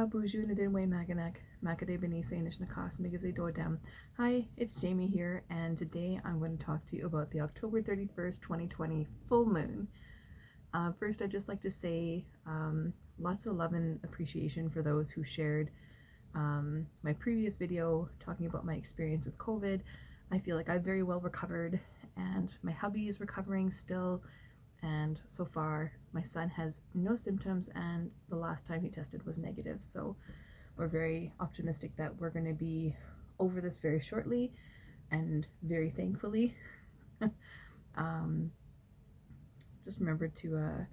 Bonjour, Nadinwe Maganek, Makade Benise Nishnakas Migaze Dodem. Hi, it's Jaime here, and today I'm going to talk to you about the October 31st, 2020 full moon. First, I'd just like to say lots of love and appreciation for those who shared my previous video talking about my experience with COVID. I feel like I've very well recovered, and my hubby is recovering still. And so far my son has no symptoms, and the last time he tested was negative, so we're very optimistic that we're going to be over this very shortly, and very thankfully. Just remember to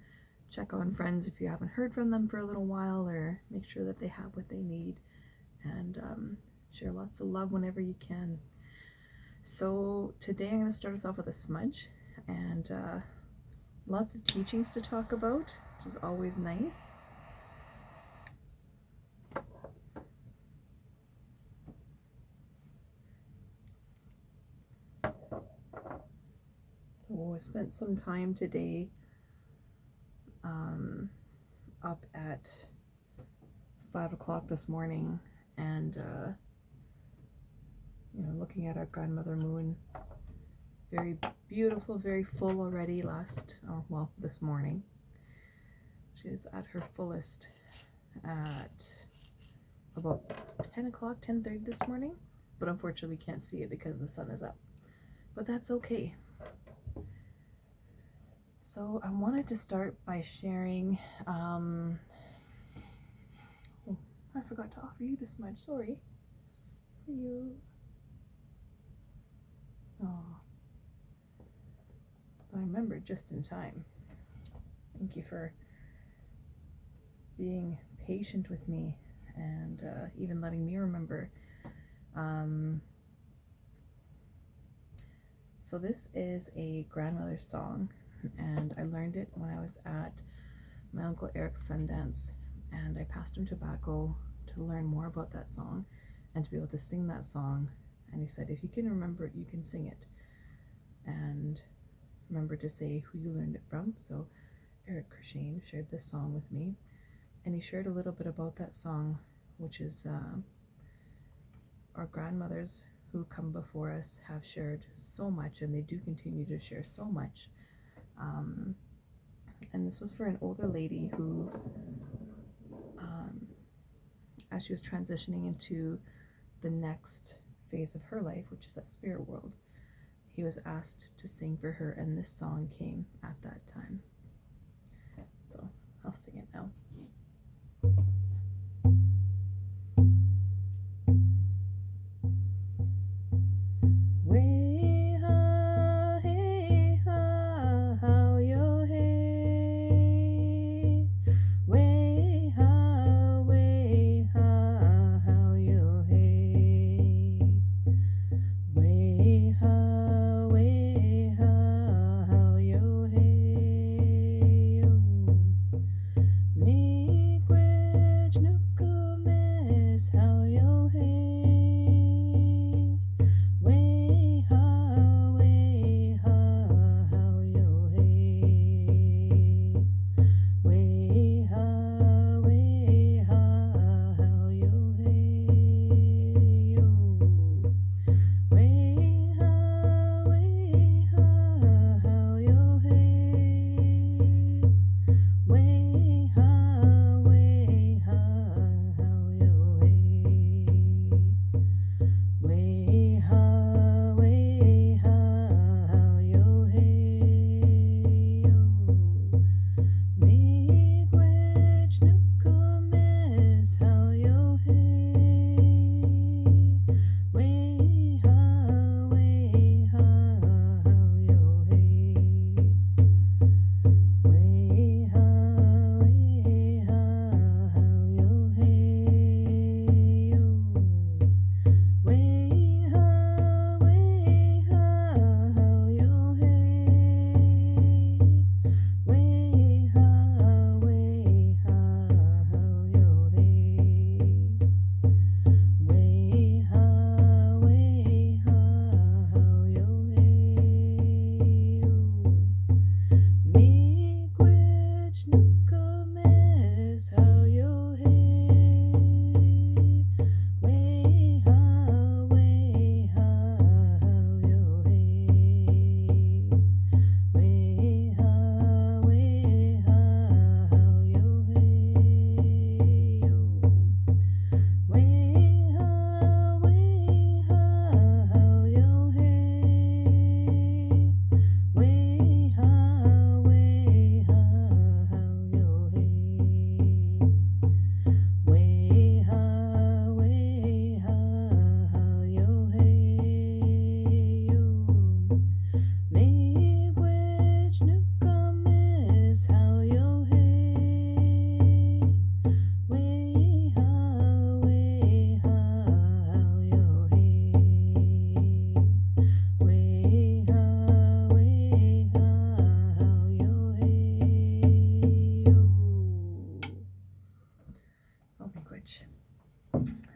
check on friends if you haven't heard from them for a little while, or make sure that they have what they need, and share lots of love whenever you can. So today I'm going to start us off with a smudge, and lots of teachings to talk about, which is always nice. So I spent some time today up at 5 o'clock this morning, and looking at our grandmother moon. Very beautiful, very full already this morning. She was at her fullest at about 10 o'clock, 10:30 this morning, but unfortunately we can't see it because the sun is up. But that's okay. So I wanted to start by sharing, oh, I forgot to offer you the smudge, sorry. For you. Oh. I remembered just in time. Thank you for being patient with me, and even letting me remember. So this is a grandmother's song, and I learned it when I was at my Uncle Eric's Sundance, and I passed him tobacco to learn more about that song and to be able to sing that song. And he said, if you can remember it, you can sing it. And remember to say who you learned it from. So Eric Kershane shared this song with me, and he shared a little bit about that song, which is our grandmothers who come before us have shared so much, and they do continue to share so much. And this was for an older lady who, as she was transitioning into the next phase of her life, which is that spirit world, he was asked to sing for her, and this song came at that time. So I'll sing it now. Way ha hey ha how yo hey. Way ha how yo hey. Way ha how yo hey yo. Me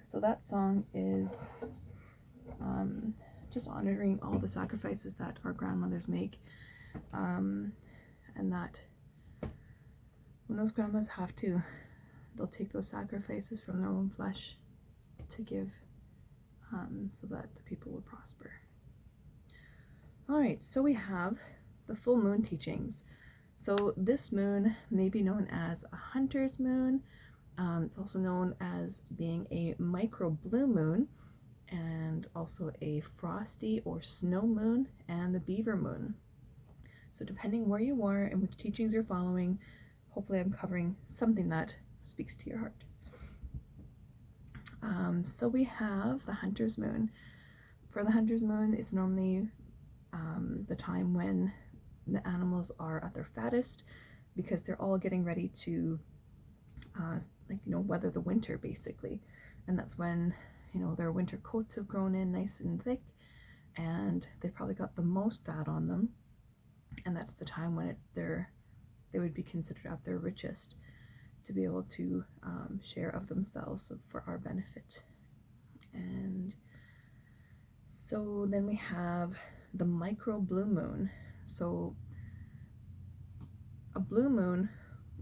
So that song is just honoring all the sacrifices that our grandmothers make, and that when those grandmas have to, they'll take those sacrifices from their own flesh to give, so that the people will prosper. All right, so we have the full moon teachings. So this moon may be known as a hunter's moon. It's also known as being a micro blue moon, and also a frosty or snow moon, and the beaver moon. So depending where you are and which teachings you're following, hopefully I'm covering something that speaks to your heart. So we have the hunter's moon. For the hunter's moon, it's normally the time when the animals are at their fattest, because they're all getting ready to weather the winter, basically. And that's when, their winter coats have grown in nice and thick, and they've probably got the most fat on them, and that's the time when they would be considered at their richest, to be able to share of themselves for our benefit. And so then we have the micro blue moon. So a blue moon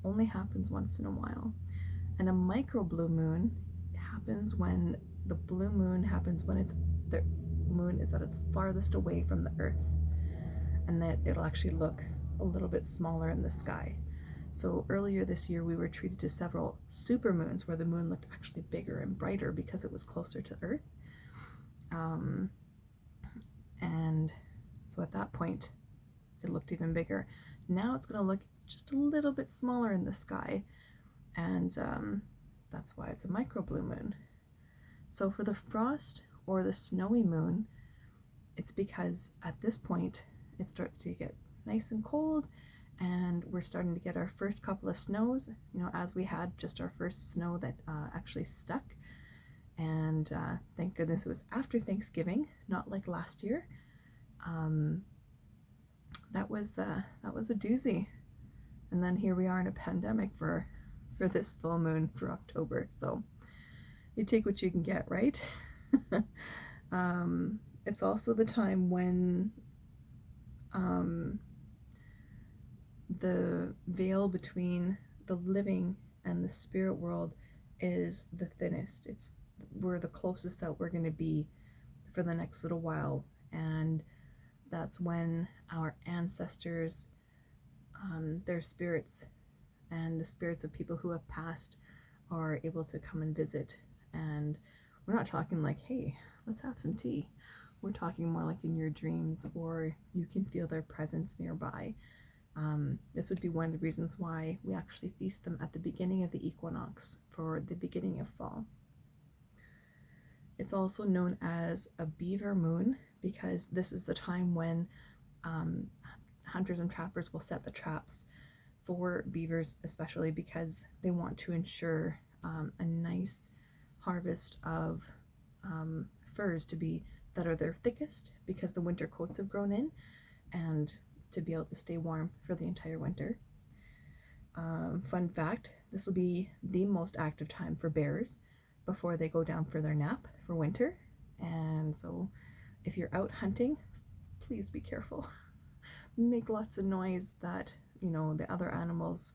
only happens once in a while, and a micro blue moon happens when the blue moon happens when the moon is at its farthest away from the earth, and that it'll actually look a little bit smaller in the sky. So earlier this year we were treated to several super moons where the moon looked actually bigger and brighter because it was closer to Earth. And so at that point it looked even bigger. Now it's going to look just a little bit smaller in the sky, and that's why it's a micro blue moon. So for the frost or the snowy moon, it's because at this point it starts to get nice and cold, and we're starting to get our first couple of snows, as we had just our first snow that actually stuck. And thank goodness it was after Thanksgiving, not like last year. That was a doozy. And then here we are in a pandemic for this full moon for October. So you take what you can get, right? It's also the time when the veil between the living and the spirit world is the thinnest. We're the closest that we're going to be for the next little while, and that's when our ancestors, their spirits, and the spirits of people who have passed are able to come and visit. And we're not talking like, hey, let's have some tea. We're talking more like in your dreams, or you can feel their presence nearby. This would be one of the reasons why we actually feast them at the beginning of the equinox, for the beginning of fall. It's also known as a beaver moon because this is the time when hunters and trappers will set the traps for beavers, especially because they want to ensure a nice harvest of furs that are their thickest, because the winter coats have grown in, and to be able to stay warm for the entire winter. Fun fact, this will be the most active time for bears before they go down for their nap for winter. And so if you're out hunting, please be careful. Make lots of noise that, the other animals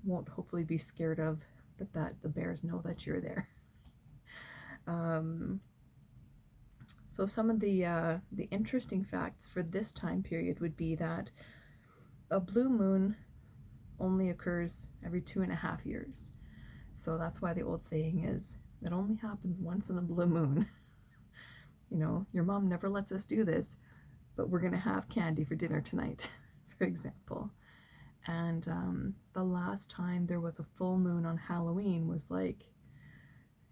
won't hopefully be scared of, but that the bears know that you're there. So some of the interesting facts for this time period would be that a blue moon only occurs every 2.5 years. So that's why the old saying is, it only happens once in a blue moon. Your mom never lets us do this, but we're going to have candy for dinner tonight, for example. And the last time there was a full moon on Halloween was like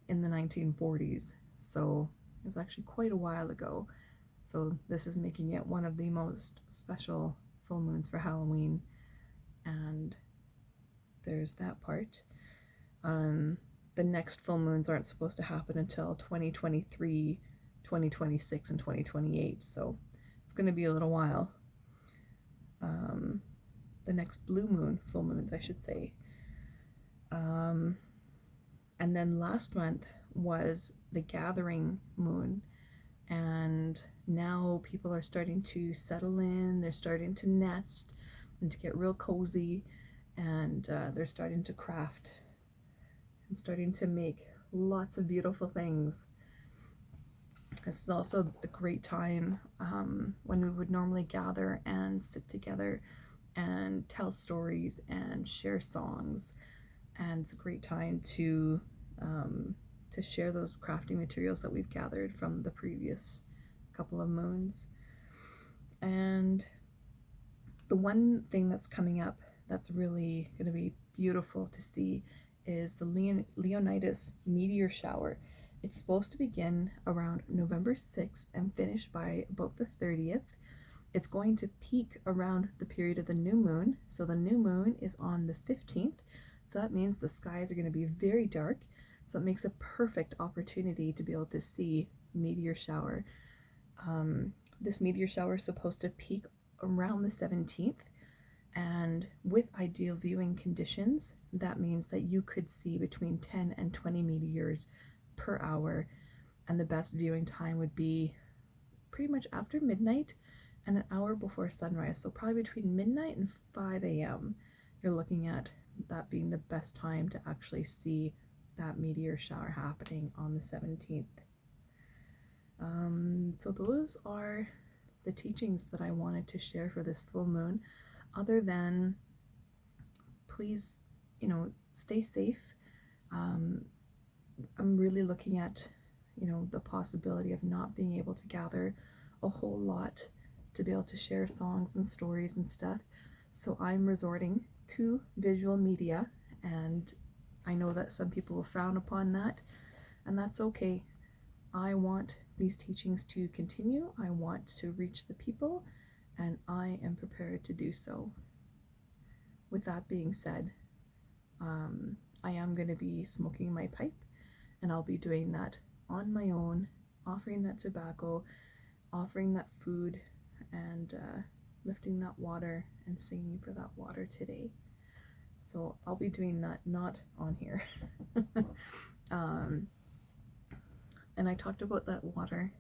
in the 1940s. So it was actually quite a while ago. So this is making it one of the most special full moons for Halloween. And there's that part. The next full moons aren't supposed to happen until 2023, 2026, and 2028. So it's going to be a little while. The next blue moon, full moons, I should say. And then last month was the gathering moon, and now people are starting to settle in, they're starting to nest and to get real cozy, and they're starting to craft and starting to make lots of beautiful things. This is also a great time when we would normally gather and sit together and tell stories and share songs, and it's a great time to share those crafting materials that we've gathered from the previous couple of moons. And the one thing that's coming up that's really going to be beautiful to see is the leonidis meteor shower. It's supposed to begin around November 6th and finish by about the 30th. It's going to peak around the period of the new moon. So the new moon is on the 15th. So that means the skies are going to be very dark. So it makes a perfect opportunity to be able to see meteor shower. This meteor shower is supposed to peak around the 17th. And with ideal viewing conditions, that means that you could see between 10 and 20 meteors per hour. And the best viewing time would be pretty much after midnight and an hour before sunrise. So probably between midnight and 5 a.m. You're looking at that being the best time to actually see that meteor shower happening on the 17th. So those are the teachings that I wanted to share for this full moon, other than please, stay safe. I'm really looking at, the possibility of not being able to gather a whole lot to be able to share songs and stories and stuff. So I'm resorting to visual media, and I know that some people will frown upon that, and that's okay. I want these teachings to continue. I want to reach the people, and I am prepared to do so. With that being said, I am going to be smoking my pipe, and I'll be doing that on my own, offering that tobacco, offering that food, and lifting that water and singing for that water today. So I'll be doing that not on here. And I talked about that water.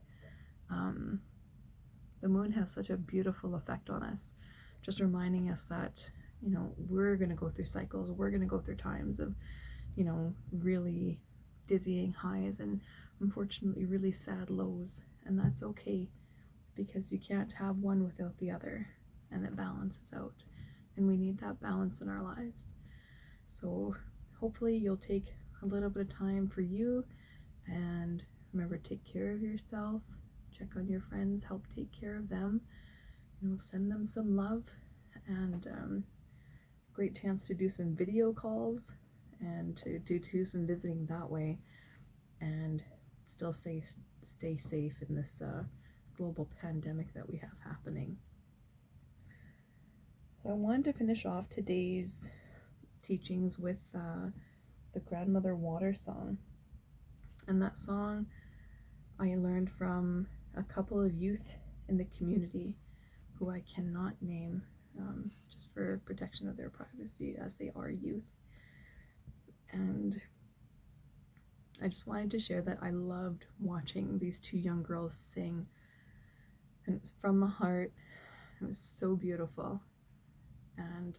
The moon has such a beautiful effect on us, just reminding us that, we're going to go through cycles, we're going to go through times of, really dizzying highs and unfortunately really sad lows, and that's okay, because you can't have one without the other, and it balances out, and we need that balance in our lives. So hopefully you'll take a little bit of time for you, and remember, take care of yourself, check on your friends, help take care of them, send them some love, and great chance to do some video calls and to do some visiting that way, and still stay safe in this global pandemic that we have happening. So I wanted to finish off today's teachings with the Grandmother Water song. And that song I learned from a couple of youth in the community who I cannot name, just for protection of their privacy, as they are youth. And I just wanted to share that I loved watching these two young girls sing, and it was from the heart. It was so beautiful, and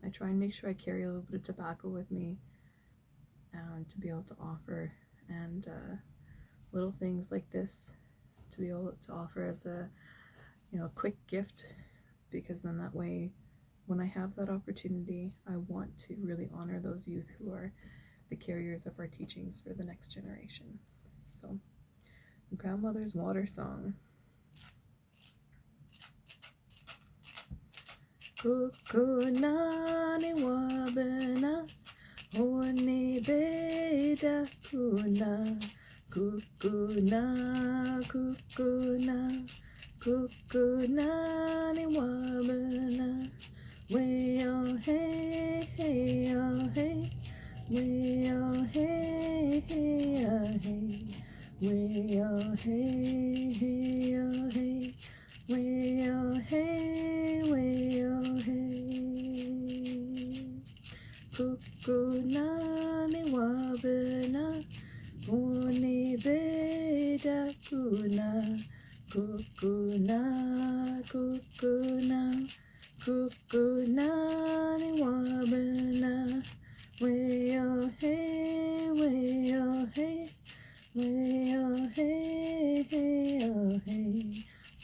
I try and make sure I carry a little bit of tobacco with me to be able to offer, and little things like this to be able to offer as a quick gift, because then that way when I have that opportunity, I want to really honor those youth who are the carriers of our teachings for the next generation. So, Grandmother's Water song. Kukunani wabena oni beda kuna kukuna kukunani wabena we oh hey hey oh hey we oh hey hey oh hey we oh hey hey oh hey we oh hey we oh hey kukunani wabana Muni beda kuna Kukuna Kukuna Kukuna ni wabana Way oh hey way oh hey way oh hey hey oh hey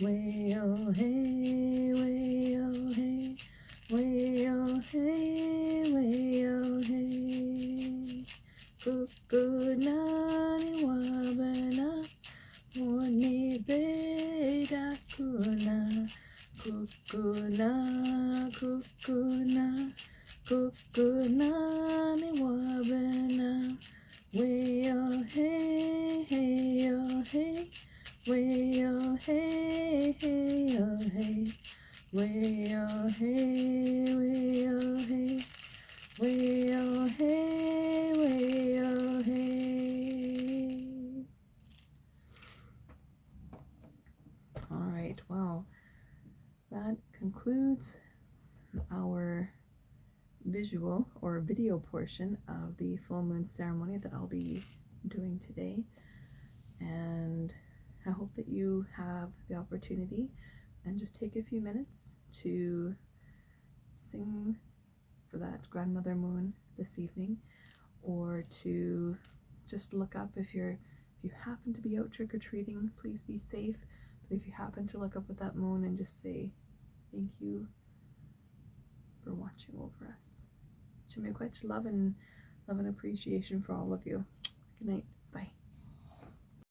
way oh hey way oh hey way oh hey way oh hey Kukuna ni wabana Muni beda kuna Kukuna Kukuna Kukuna ni wabana Way oh hey hey oh hey way oh hey hey oh hey way oh hey way oh hey way oh hey way oh hey. All right, well, that concludes our visual or video portion of the full moon ceremony that I'll be doing today, and I hope that you have the opportunity and just take a few minutes to sing for that grandmother moon this evening, or to just look up if you happen to be out trick-or-treating, please be safe. But if you happen to look up at that moon and just say thank you for watching over us. Jaime, love and appreciation for all of you. Good night.